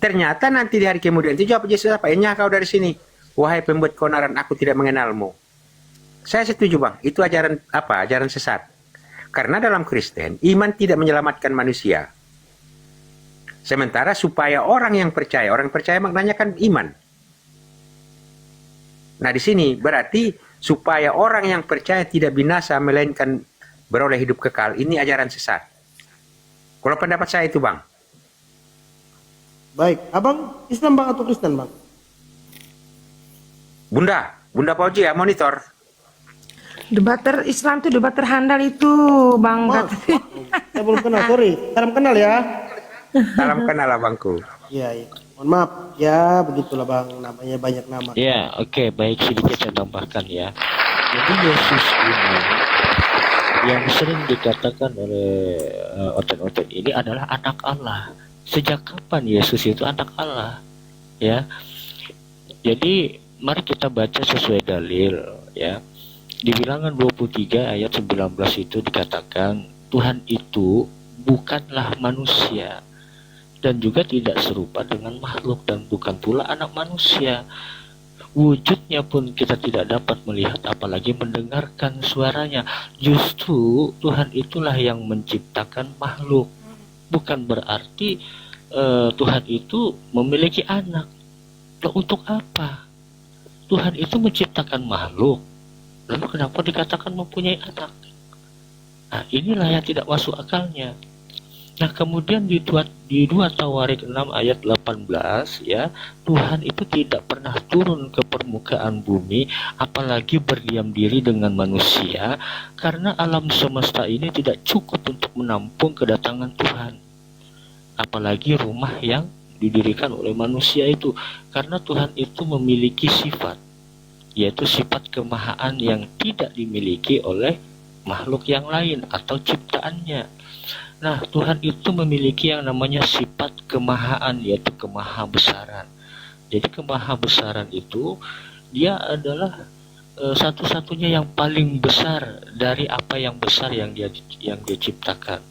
Ternyata nanti di hari kemudian itu jawab Yesus apa? Enyah kau dari sini, wahai pembuat keonaran, aku tidak mengenalmu. Saya setuju bang, itu ajaran apa? Ajaran sesat. Karena dalam Kristen, iman tidak menyelamatkan manusia. Sementara supaya orang percaya maknanya kan iman. Nah di sini berarti supaya orang yang percaya tidak binasa melainkan beroleh hidup kekal. Ini ajaran sesat. Kalau pendapat saya itu bang. Baik, abang Islam bang atau Kristen bang? Bunda Fauji ya monitor. Debater Islam tuh debater handal itu, Bang. Mas, saya belum kenal, sorry. Salam kenal ya. Salam kenal abangku. Iya, iya. Mohon maaf, ya begitulah bang, namanya banyak nama. Ya, oke, baik, sedikit saya tambahkan ya. Jadi Yesus ini yang sering dikatakan oleh oten-oten ini adalah anak Allah. Sejak kapan Yesus itu anak Allah? Ya. Jadi mari kita baca sesuai dalil ya. Di Bilangan 23 ayat 19 itu dikatakan Tuhan itu bukanlah manusia dan juga tidak serupa dengan makhluk dan bukan pula anak manusia. Wujudnya pun kita tidak dapat melihat apalagi mendengarkan suaranya. Justru Tuhan itulah yang menciptakan makhluk. Bukan berarti Tuhan itu memiliki anak. Loh, untuk apa? Tuhan itu menciptakan makhluk. Lalu kenapa dikatakan mempunyai anak? Nah, inilah yang tidak masuk akalnya. Nah, kemudian di 2 Tawarik 6 ayat 18 ya, Tuhan itu tidak pernah turun ke permukaan bumi apalagi berdiam diri dengan manusia karena alam semesta ini tidak cukup untuk menampung kedatangan Tuhan. Apalagi rumah yang didirikan oleh manusia itu, karena Tuhan itu memiliki sifat, yaitu sifat kemahaan yang tidak dimiliki oleh makhluk yang lain atau ciptaannya. Nah, Tuhan itu memiliki yang namanya sifat kemahaan, yaitu kemahabesaran. Jadi kemahabesaran itu dia adalah satu-satunya yang paling besar dari apa yang besar yang dia ciptakan.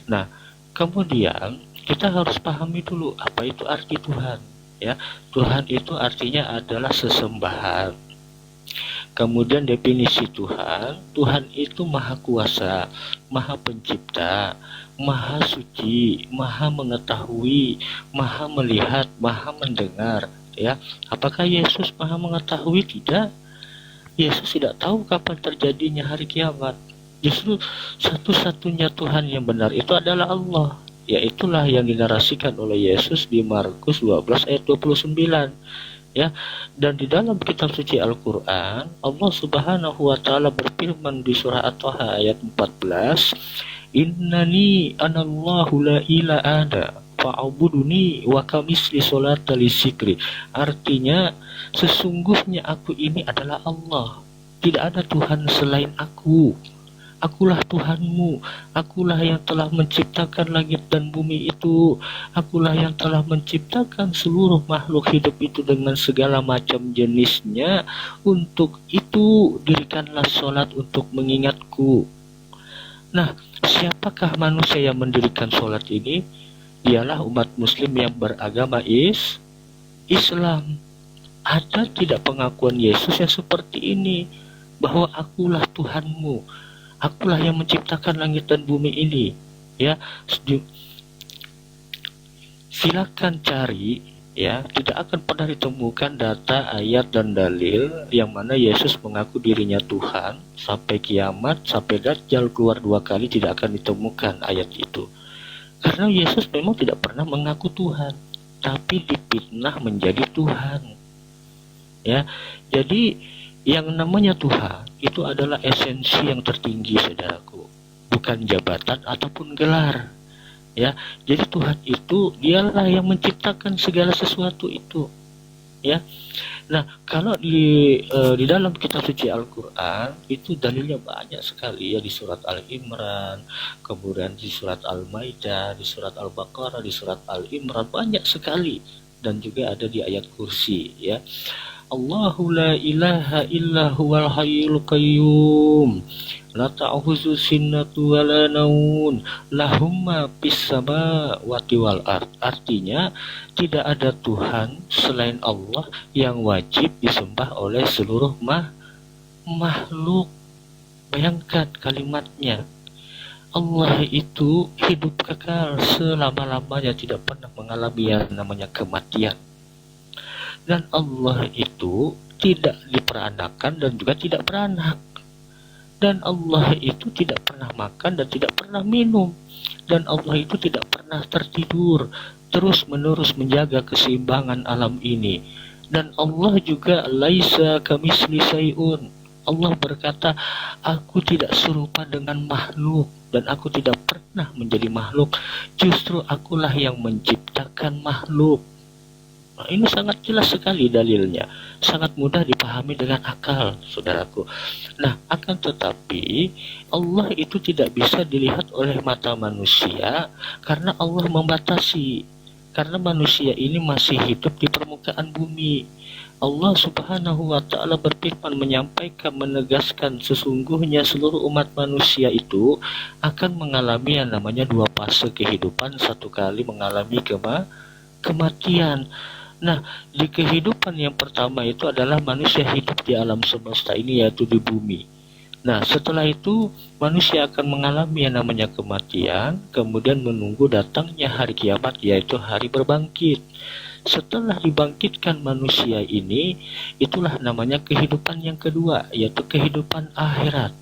Nah, kemudian kita harus pahami dulu apa itu arti Tuhan. Ya, Tuhan itu artinya adalah sesembahan. Kemudian definisi Tuhan, Tuhan itu maha kuasa, maha pencipta, maha suci, maha mengetahui, maha melihat, maha mendengar. Ya, apakah Yesus maha mengetahui? Tidak. Yesus tidak tahu kapan terjadinya hari kiamat. Justru satu-satunya Tuhan yang benar itu adalah Allah. Yaitulah yang dinarasikan oleh Yesus di Markus 12 ayat 29. Ya, dan di dalam kitab suci Al-Qur'an, Allah Subhanahu wa taala berfirman di surah At-Taha ayat 14, "Innani anallahu la ilaha illa fa'buduni wa kamisli sholata lisikri." Artinya, sesungguhnya aku ini adalah Allah. Tidak ada Tuhan selain aku. Akulah Tuhanmu, akulah yang telah menciptakan langit dan bumi itu, akulah yang telah menciptakan seluruh makhluk hidup itu dengan segala macam jenisnya. Untuk itu dirikanlah sholat untuk mengingatku. Nah, siapakah manusia yang mendirikan sholat ini? Dialah umat muslim yang beragama Islam. Ada tidak pengakuan Yesus yang seperti ini? Bahwa akulah Tuhanmu, akulah yang menciptakan langit dan bumi ini. Ya, silakan cari ya, tidak akan pernah ditemukan data, ayat dan dalil yang mana Yesus mengaku dirinya Tuhan sampai kiamat, sampai Dajjal keluar 2 kali tidak akan ditemukan ayat itu. Karena Yesus memang tidak pernah mengaku Tuhan, tapi dipitnah menjadi Tuhan. Ya, jadi yang namanya Tuhan itu adalah esensi yang tertinggi, saudaraku, bukan jabatan ataupun gelar. Ya, jadi Tuhan itu dialah yang menciptakan segala sesuatu itu. Ya, nah kalau di dalam kitab suci Al-Quran itu dalilnya banyak sekali ya, di surat Al-Imran, kemudian di surat Al-Maidah, di surat Al-Baqarah, di surat Al-Imran, banyak sekali, dan juga ada di ayat kursi ya. Allahu la ilaha illa huwal hayyul qayyum la ta'khuzu sinnatu wa la naun lahum ma fis samawati wal ard. Artinya tidak ada Tuhan selain Allah yang wajib disembah oleh seluruh makhluk. Bayangkan kalimatnya. Allah itu hidup kekal selama-lamanya, tidak pernah mengalami yang namanya kematian. Dan Allah itu tidak diperanakan dan juga tidak beranak. Dan Allah itu tidak pernah makan dan tidak pernah minum. Dan Allah itu tidak pernah tertidur, terus-menerus menjaga keseimbangan alam ini. Dan Allah juga laisa kamitsli syai'un. Allah berkata, aku tidak serupa dengan makhluk dan aku tidak pernah menjadi makhluk. Justru akulah yang menciptakan makhluk. Nah, ini sangat jelas sekali dalilnya. Sangat mudah dipahami dengan akal, saudaraku. Nah, akan tetapi Allah itu tidak bisa dilihat oleh mata manusia karena Allah membatasi. Karena manusia ini masih hidup di permukaan bumi. Allah Subhanahu wa Ta'ala berfirman, menyampaikan, menegaskan sesungguhnya seluruh umat manusia itu akan mengalami yang namanya dua fase kehidupan. Satu kali mengalami kematian. Nah, di kehidupan yang pertama itu adalah manusia hidup di alam semesta ini, yaitu di bumi. Nah, setelah itu manusia akan mengalami yang namanya kematian, kemudian menunggu datangnya hari kiamat, yaitu hari berbangkit. Setelah dibangkitkan manusia ini, itulah namanya kehidupan yang kedua, yaitu kehidupan akhirat.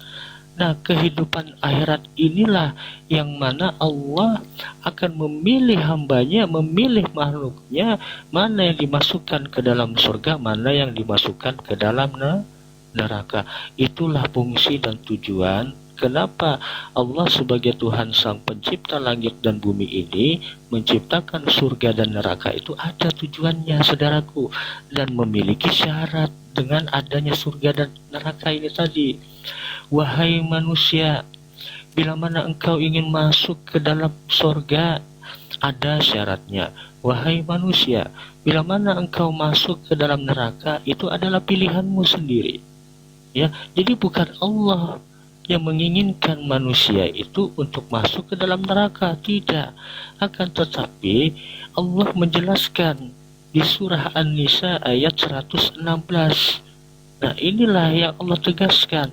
Nah, kehidupan akhirat inilah yang mana Allah akan memilih hambanya, memilih makhluknya, mana yang dimasukkan ke dalam surga, mana yang dimasukkan ke dalam neraka. Itulah fungsi dan tujuan kenapa Allah sebagai Tuhan Sang Pencipta langit dan bumi ini menciptakan surga dan neraka. Itu ada tujuannya, saudaraku, dan memiliki syarat dengan adanya surga dan neraka ini tadi. Wahai manusia, bila mana engkau ingin masuk ke dalam surga, ada syaratnya. Wahai manusia, bila mana engkau masuk ke dalam neraka, itu adalah pilihanmu sendiri. Ya, jadi bukan Allah yang menginginkan manusia itu untuk masuk ke dalam neraka, tidak. Akan tetapi Allah menjelaskan di surah An-Nisa ayat 116. Nah, inilah yang Allah tegaskan,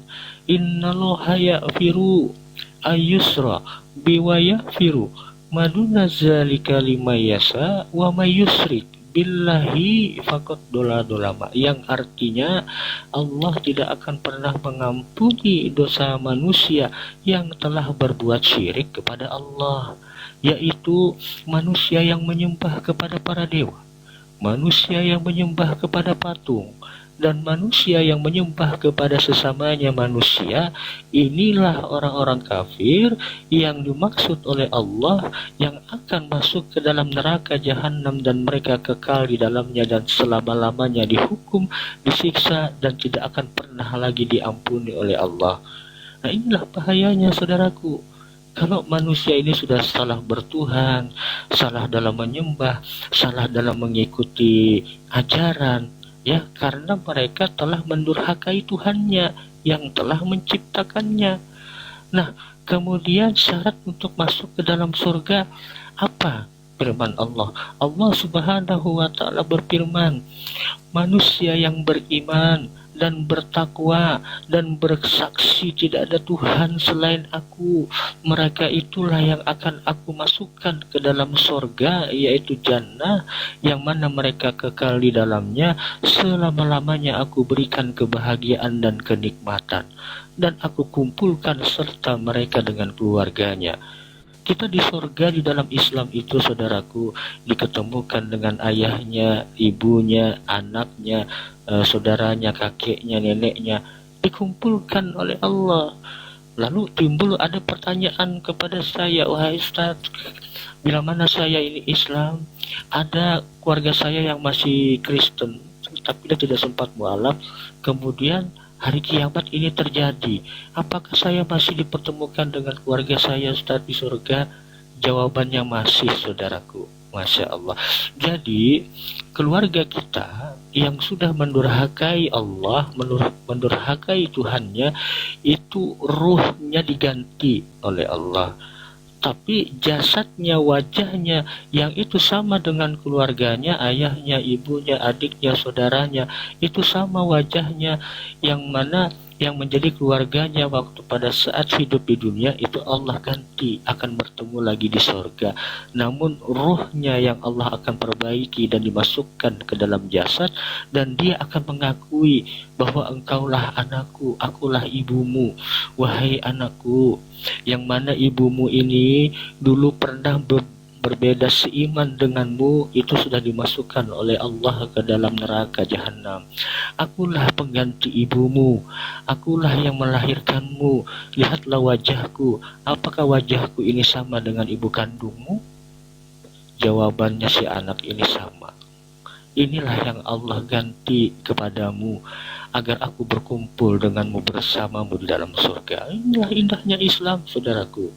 innallaha ya'firu ayyusra biwayafiru maduna zalika limayasa wa mayusrik billahi faqad dolama, yang artinya Allah tidak akan pernah mengampuni dosa manusia yang telah berbuat syirik kepada Allah, yaitu manusia yang menyembah kepada para dewa, manusia yang menyembah kepada patung, dan manusia yang menyembah kepada sesamanya manusia. Inilah orang-orang kafir yang dimaksud oleh Allah yang akan masuk ke dalam neraka jahanam dan mereka kekal di dalamnya dan selama-lamanya dihukum, disiksa, dan tidak akan pernah lagi diampuni oleh Allah. Nah, inilah bahayanya, saudaraku. Kalau manusia ini sudah salah bertuhan, salah dalam menyembah, salah dalam mengikuti ajaran, ya, karena mereka telah mendurhakai Tuhannya yang telah menciptakannya. Nah, kemudian syarat untuk masuk ke dalam surga apa? Firman Allah. Allah Subhanahu wa Ta'ala berfirman, manusia yang beriman dan bertakwa dan bersaksi tidak ada Tuhan selain aku, mereka itulah yang akan aku masukkan ke dalam surga, yaitu jannah, yang mana mereka kekal di dalamnya selama-lamanya. Aku berikan kebahagiaan dan kenikmatan, dan aku kumpulkan serta mereka dengan keluarganya. Kita di surga di dalam Islam itu, saudaraku, diketemukan dengan ayahnya, ibunya, anaknya, saudaranya, kakeknya, neneknya, dikumpulkan oleh Allah. Lalu timbul ada pertanyaan kepada saya, wahai Ustaz, bila mana saya ini Islam, ada keluarga saya yang masih Kristen, tapi dia tidak sempat mualaf, kemudian hari kiamat ini terjadi, apakah saya masih dipertemukan dengan keluarga saya, Ustaz, di surga? Jawabannya masih, saudaraku. Masya Allah. Jadi keluarga kita yang sudah mendurhakai Allah, mendurhakai Tuhannya, itu ruhnya diganti oleh Allah. Tapi jasadnya, wajahnya yang itu sama dengan keluarganya, ayahnya, ibunya, adiknya, saudaranya, itu sama wajahnya, yang mana yang menjadi keluarganya waktu pada saat hidup di dunia itu Allah ganti, akan bertemu lagi di sorga. Namun ruhnya yang Allah akan perbaiki dan dimasukkan ke dalam jasad, dan dia akan mengakui bahwa engkaulah anakku, akulah ibumu, wahai anakku, yang mana ibumu ini dulu pernah berbeda seiman denganmu, itu sudah dimasukkan oleh Allah ke dalam neraka jahanam. Akulah pengganti ibumu, akulah yang melahirkanmu, lihatlah wajahku, apakah wajahku ini sama dengan ibu kandungmu? Jawabannya si anak ini sama. Inilah yang Allah ganti kepadamu, agar aku berkumpul denganmu bersamamu di dalam surga. Inilah indahnya Islam, saudaraku.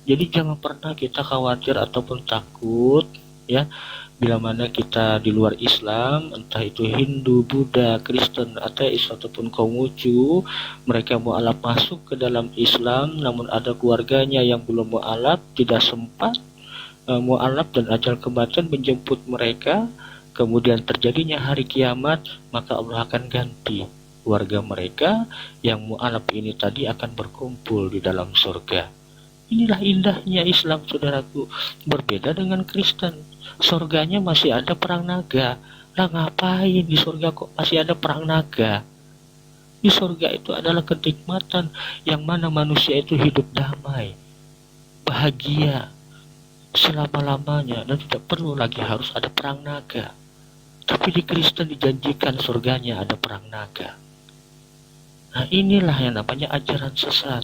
Jadi jangan pernah kita khawatir ataupun takut, ya, bila mana kita di luar Islam, entah itu Hindu, Buddha, Kristen, ateis ataupun Konghucu, mereka mualaf masuk ke dalam Islam, namun ada keluarganya yang belum mualaf, tidak sempat mualaf, dan ajal kematian menjemput mereka. Kemudian terjadinya hari kiamat, maka Allah akan ganti keluarga mereka yang mu'alaf ini tadi akan berkumpul di dalam surga. Inilah indahnya Islam, saudaraku. Berbeda dengan Kristen, surganya masih ada perang naga. Lah ngapain di surga kok masih ada perang naga? Di surga itu adalah kenikmatan yang mana manusia itu hidup damai, bahagia selama-lamanya, dan tidak perlu lagi harus ada perang naga. Tapi di Kristen dijanjikan surganya ada perang naga. Nah, inilah yang namanya ajaran sesat.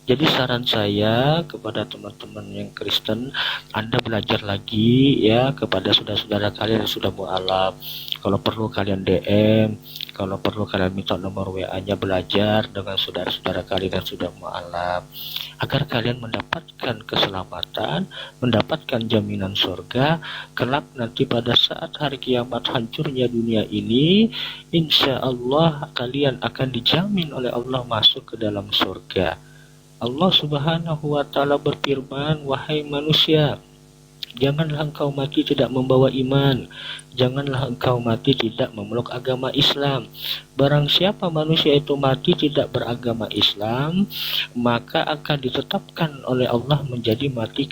Jadi saran saya kepada teman-teman yang Kristen, Anda belajar lagi ya kepada saudara-saudara kalian yang sudah mualaf. Kalau perlu kalian DM, kalau perlu kalian minta nomor WA-nya, belajar dengan saudara-saudara kalian yang sudah mualaf, agar kalian mendapatkan keselamatan, mendapatkan jaminan surga. Kelak nanti pada saat hari kiamat hancurnya dunia ini, insya Allah kalian akan dijamin oleh Allah masuk ke dalam surga. Allah Subhanahu wa Ta'ala berfirman, wahai manusia, janganlah engkau mati tidak membawa iman, janganlah engkau mati tidak memeluk agama Islam. Barang siapa manusia itu mati tidak beragama Islam, maka akan ditetapkan oleh Allah menjadi mati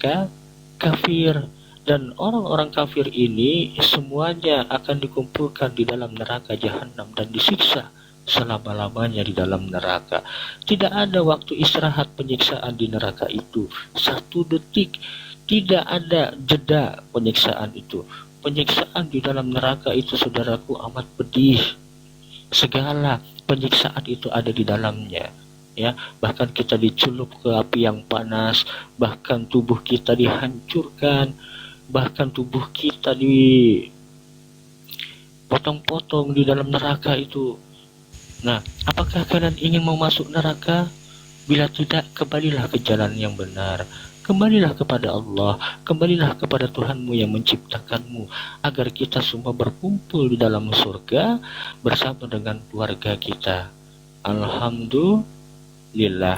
kafir. Dan orang-orang kafir ini semuanya akan dikumpulkan di dalam neraka jahanam dan disiksa selama-lamanya di dalam neraka. Tidak ada waktu istirahat penyiksaan di neraka itu. 1 detik tidak ada jeda penyiksaan itu. Penyiksaan di dalam neraka itu, saudaraku, amat pedih. Segala penyiksaan itu ada di dalamnya. Ya, bahkan kita dicelup ke api yang panas, bahkan tubuh kita dihancurkan, bahkan tubuh kita dipotong-potong di dalam neraka itu. Nah, apakah kalian ingin mau masuk neraka? Bila tidak, kembalilah ke jalan yang benar. Kembalilah kepada Allah, kembalilah kepada Tuhanmu yang menciptakanmu, agar kita semua berkumpul di dalam surga bersama dengan keluarga kita. Alhamdulillah.